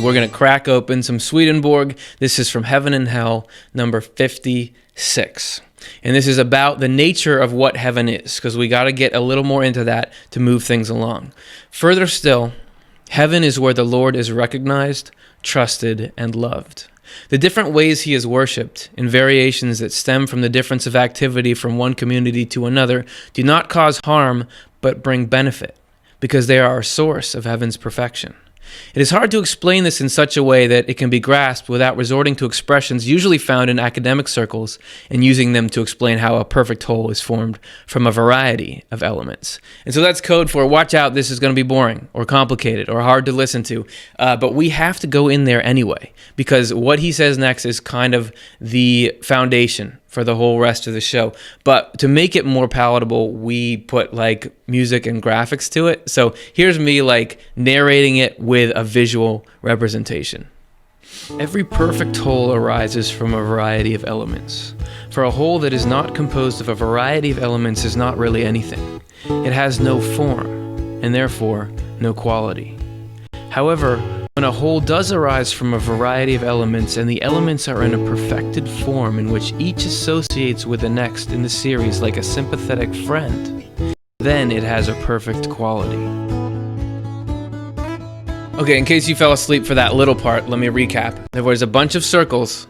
We're going to crack open some Swedenborg. This is from Heaven and Hell, number 56. And this is about the nature of what heaven is, because we got to get a little more into that to move things along. Further still, heaven is where the Lord is recognized, trusted, and loved. The different ways he is worshipped, in variations that stem from the difference of activity from one community to another, do not cause harm, but bring benefit, because they are a source of heaven's perfection. It is hard to explain this in such a way that it can be grasped without resorting to expressions usually found in academic circles and using them to explain how a perfect whole is formed from a variety of elements. And so that's code for, watch out, this is going to be boring or complicated or hard to listen to. But we have to go in there anyway, because what he says next is kind of the foundation for the whole rest of the show. But to make it more palatable, we put like music and graphics to it. So here's me like narrating it with a visual representation. Every perfect whole arises from a variety of elements. For a whole that is not composed of a variety of elements is not really anything. It has no form, and therefore no quality. However, when a whole does arise from a variety of elements, and the elements are in a perfected form in which each associates with the next in the series like a sympathetic friend, then it has a perfect quality. Okay, in case you fell asleep for that little part, let me recap. There was a bunch of circles,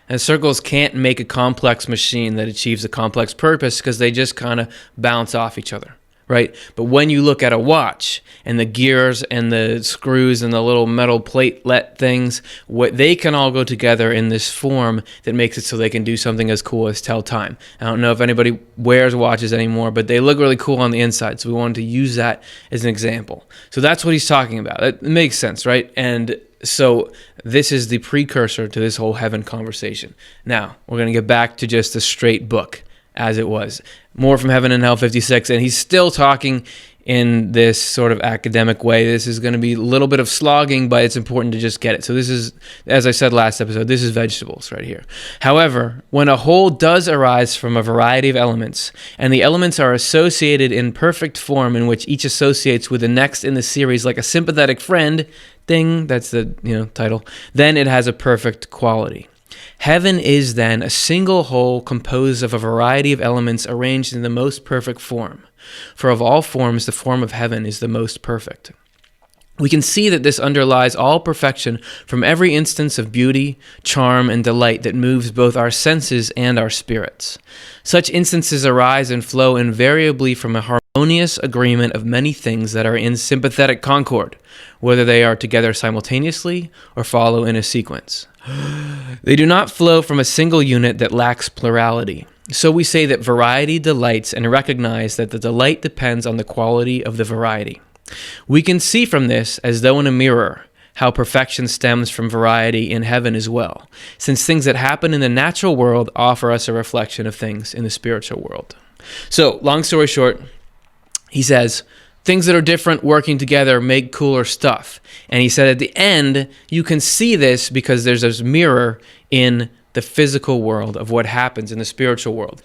and circles can't make a complex machine that achieves a complex purpose because they just kind of bounce off each other. Right? But when you look at a watch and the gears and the screws and the little metal platelet things, what they can all go together in this form that makes it so they can do something as cool as tell time. I don't know if anybody wears watches anymore, but they look really cool on the inside. So we wanted to use that as an example. So that's what he's talking about. It makes sense, right? And so this is the precursor to this whole heaven conversation. Now, we're going to get back to just a straight book as it was. More from Heaven and Hell 56, and he's still talking in this sort of academic way. This is going to be a little bit of slogging, but it's important to just get it. So this is, as I said last episode, this is vegetables right here. However, when a whole does arise from a variety of elements, and the elements are associated in perfect form in which each associates with the next in the series like a sympathetic friend, ding, that's the title, then it has a perfect quality. Heaven is then a single whole composed of a variety of elements arranged in the most perfect form. For of all forms, the form of heaven is the most perfect. We can see that this underlies all perfection from every instance of beauty, charm, and delight that moves both our senses and our spirits. Such instances arise and flow invariably from a harmonious agreement of many things that are in sympathetic concord, whether they are together simultaneously or follow in a sequence. They do not flow from a single unit that lacks plurality. So we say that variety delights and recognize that the delight depends on the quality of the variety. We can see from this, as though in a mirror, how perfection stems from variety in heaven as well, since things that happen in the natural world offer us a reflection of things in the spiritual world. So, long story short, he says, things that are different working together make cooler stuff. And he said at the end, you can see this because there's this mirror in the physical world of what happens in the spiritual world.